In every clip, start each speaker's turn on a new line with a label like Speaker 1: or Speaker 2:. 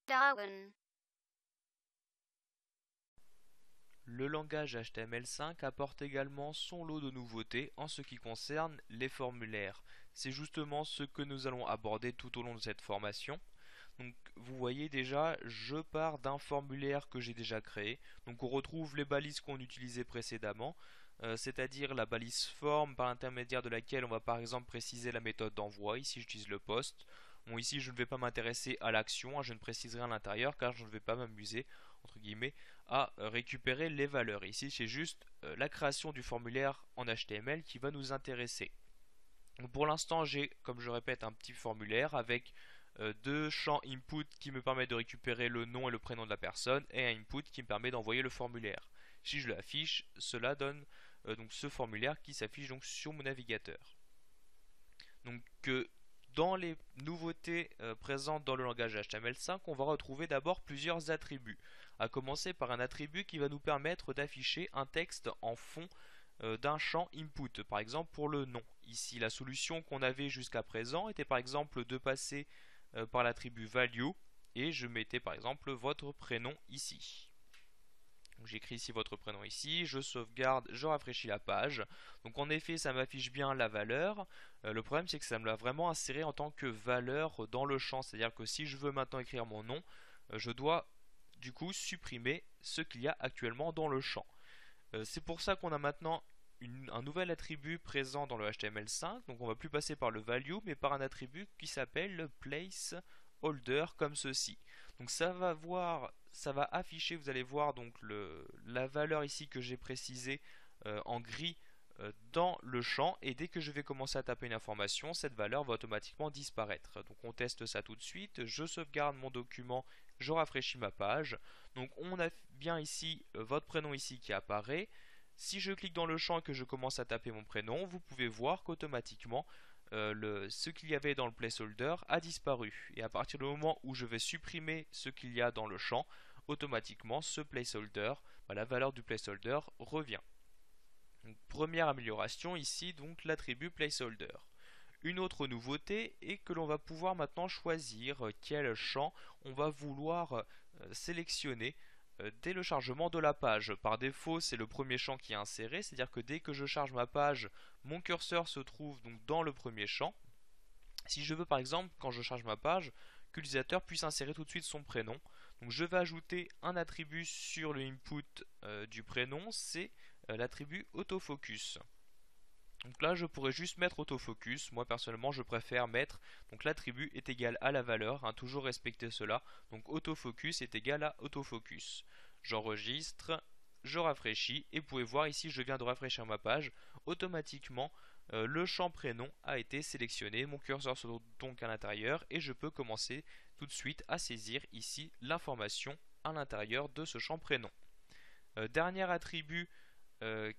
Speaker 1: Darwin.
Speaker 2: Le langage HTML5 apporte également son lot de nouveautés en ce qui concerne les formulaires. C'est justement ce que nous allons aborder tout au long de cette formation. Donc vous voyez déjà, je pars d'un formulaire que j'ai déjà créé. Donc on retrouve les balises qu'on utilisait précédemment, c'est-à-dire la balise form par l'intermédiaire de laquelle on va par exemple préciser la méthode d'envoi. Ici j'utilise le post. Bon, ici je ne vais pas m'intéresser à l'action, je ne préciserai à l'intérieur car je ne vais pas m'amuser entre guillemets à récupérer les valeurs. Ici c'est juste la création du formulaire en HTML qui va nous intéresser. Donc, pour l'instant j'ai, comme je répète, un petit formulaire avec deux champs input qui me permettent de récupérer le nom et le prénom de la personne et un input qui me permet d'envoyer le formulaire. Si je l'affiche, cela donne donc ce formulaire qui s'affiche donc sur mon navigateur. Donc dans les nouveautés présentes dans le langage HTML5, on va retrouver d'abord plusieurs attributs, à commencer par un attribut qui va nous permettre d'afficher un texte en fond d'un champ input, par exemple pour le nom. Ici, la solution qu'on avait jusqu'à présent était par exemple de passer par l'attribut value et je mettais par exemple votre prénom ici. J'écris ici votre prénom ici, je sauvegarde, je rafraîchis la page. Donc en effet, ça m'affiche bien la valeur. Le problème, c'est que ça me l'a vraiment inséré en tant que valeur dans le champ. C'est-à-dire que si je veux maintenant écrire mon nom, je dois du coup supprimer ce qu'il y a actuellement dans le champ. C'est pour ça qu'on a maintenant un nouvel attribut présent dans le HTML5. Donc on va plus passer par le value, mais par un attribut qui s'appelle le placeholder, comme ceci. Donc ça va afficher, vous allez voir donc la valeur ici que j'ai précisée en gris dans le champ, et dès que je vais commencer à taper une information, cette valeur va automatiquement disparaître. Donc on teste ça tout de suite, je sauvegarde mon document, je rafraîchis ma page. Donc on a bien ici votre prénom ici qui apparaît. Si je clique dans le champ et que je commence à taper mon prénom, vous pouvez voir qu'automatiquement ce qu'il y avait dans le placeholder a disparu. Et à partir du moment où je vais supprimer ce qu'il y a dans le champ, automatiquement ce placeholder, la valeur du placeholder revient. Donc, première amélioration ici, donc l'attribut placeholder. Une autre nouveauté est que l'on va pouvoir maintenant choisir quel champ on va vouloir sélectionner dès le chargement de la page. Par défaut, c'est le premier champ qui est inséré, c'est-à-dire que dès que je charge ma page, mon curseur se trouve donc dans le premier champ. Si je veux par exemple, quand je charge ma page, que l'utilisateur puisse insérer tout de suite son prénom, donc je vais ajouter un attribut sur le input du prénom, c'est l'attribut autofocus. Donc là, je pourrais juste mettre autofocus. Moi, personnellement, je préfère mettre, donc l'attribut est égal à la valeur, toujours respecter cela. Donc autofocus est égal à autofocus. J'enregistre, je rafraîchis, et vous pouvez voir ici, je viens de rafraîchir ma page. Automatiquement, le champ prénom a été sélectionné. Mon curseur se trouve donc à l'intérieur, et je peux commencer tout de suite à saisir ici l'information à l'intérieur de ce champ prénom. Dernier attribut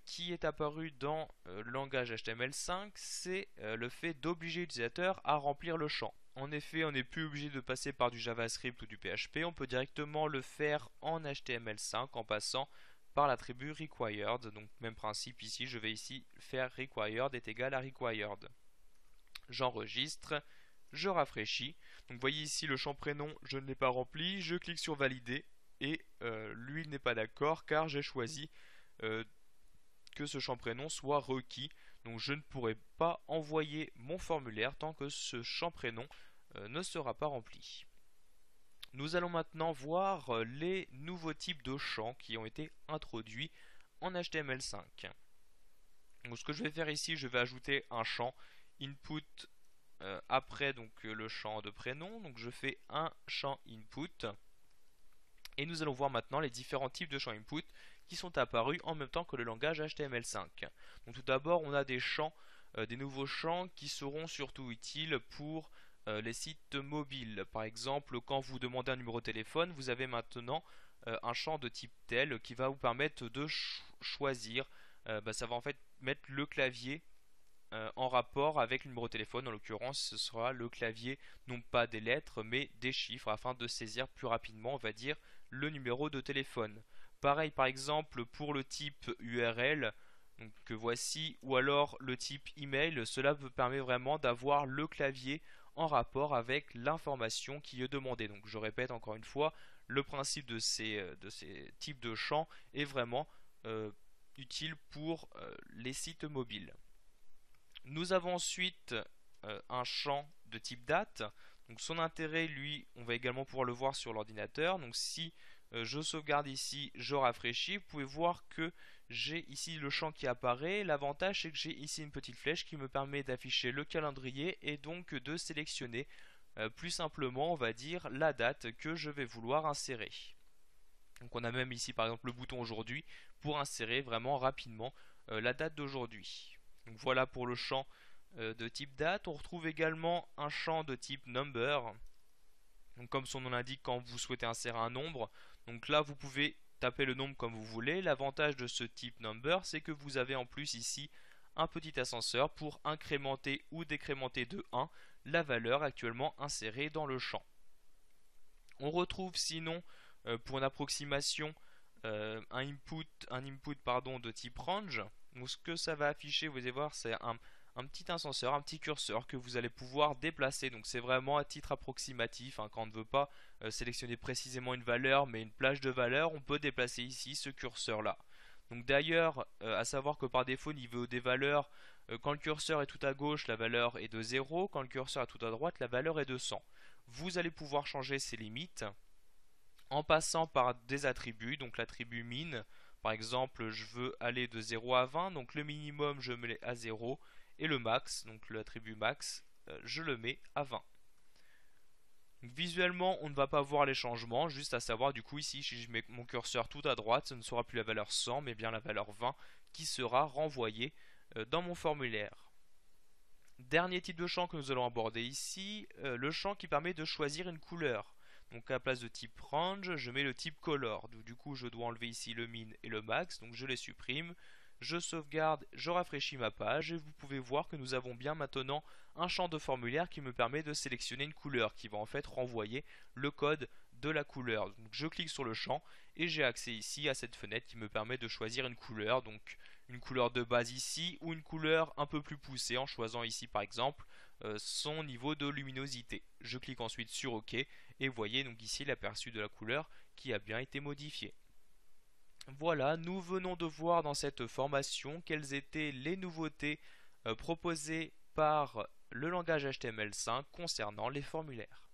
Speaker 2: qui est apparu dans le langage HTML5, c'est le fait d'obliger l'utilisateur à remplir le champ. En effet, on n'est plus obligé de passer par du JavaScript ou du PHP, on peut directement le faire en HTML5 en passant par l'attribut required. Donc même principe ici, je vais ici faire required est égal à required. J'enregistre, je rafraîchis. Donc vous voyez ici le champ prénom, je ne l'ai pas rempli, je clique sur valider et lui il n'est pas d'accord car j'ai choisi que ce champ prénom soit requis. Donc je ne pourrai pas envoyer mon formulaire tant que ce champ prénom ne sera pas rempli. Nous allons maintenant voir les nouveaux types de champs qui ont été introduits en HTML5. Donc ce que je vais faire ici, je vais ajouter un champ input après donc le champ de prénom. Donc je fais un champ input. Et nous allons voir maintenant les différents types de champs input qui sont apparus en même temps que le langage HTML5. Donc tout d'abord, on a des champs, des nouveaux champs qui seront surtout utiles pour les sites mobiles. Par exemple, quand vous demandez un numéro de téléphone, vous avez maintenant un champ de type tel qui va vous permettre de choisir. Ça va en fait mettre le clavier en rapport avec le numéro de téléphone. En l'occurrence, ce sera le clavier, non pas des lettres, mais des chiffres, afin de saisir plus rapidement, on va dire, le numéro de téléphone. Pareil, par exemple, pour le type URL, donc, que voici, ou alors le type email. Cela vous permet vraiment d'avoir le clavier en rapport avec l'information qui est demandée. Donc je répète encore une fois, le principe de ces types de champs est vraiment utile pour les sites mobiles. Nous avons ensuite un champ de type date. Donc son intérêt, lui, on va également pouvoir le voir sur l'ordinateur. Donc si je sauvegarde ici, je rafraîchis, vous pouvez voir que j'ai ici le champ qui apparaît. L'avantage, c'est que j'ai ici une petite flèche qui me permet d'afficher le calendrier et donc de sélectionner plus simplement, on va dire, la date que je vais vouloir insérer. Donc on a même ici par exemple le bouton aujourd'hui pour insérer vraiment rapidement la date d'aujourd'hui. Donc voilà pour le champ de type date. On retrouve également un champ de type number. Donc comme son nom l'indique, quand vous souhaitez insérer un nombre, donc là vous pouvez taper le nombre comme vous voulez. L'avantage de ce type number, c'est que vous avez en plus ici un petit ascenseur pour incrémenter ou décrémenter de 1 la valeur actuellement insérée dans le champ. On retrouve sinon pour une approximation un input pardon, de type range. Donc ce que ça va afficher, vous allez voir, c'est un petit ascenseur, un petit curseur que vous allez pouvoir déplacer. Donc c'est vraiment à titre approximatif, hein, quand on ne veut pas sélectionner précisément une valeur, mais une plage de valeurs, on peut déplacer ici ce curseur là. Donc d'ailleurs, à savoir que par défaut, au niveau des valeurs, quand le curseur est tout à gauche, la valeur est de 0, quand le curseur est tout à droite, la valeur est de 100. Vous allez pouvoir changer ces limites en passant par des attributs, donc l'attribut min. Par exemple, je veux aller de 0 à 20, donc le minimum je mets à 0 et le max, donc l'attribut max, je le mets à 20. Donc, visuellement, on ne va pas voir les changements, juste à savoir du coup ici, si je mets mon curseur tout à droite, ce ne sera plus la valeur 100, mais bien la valeur 20 qui sera renvoyée dans mon formulaire. Dernier type de champ que nous allons aborder ici, le champ qui permet de choisir une couleur. Donc à la place de type range, je mets le type color. Donc, du coup, je dois enlever ici le min et le max, donc je les supprime. Je sauvegarde, je rafraîchis ma page et vous pouvez voir que nous avons bien maintenant un champ de formulaire qui me permet de sélectionner une couleur qui va en fait renvoyer le code de la couleur. Donc je clique sur le champ et j'ai accès ici à cette fenêtre qui me permet de choisir une couleur. Donc une couleur de base ici ou une couleur un peu plus poussée en choisissant ici par exemple son niveau de luminosité. Je clique ensuite sur OK et voyez donc ici l'aperçu de la couleur qui a bien été modifié. Voilà, nous venons de voir dans cette formation quelles étaient les nouveautés proposées par le langage HTML5 concernant les formulaires.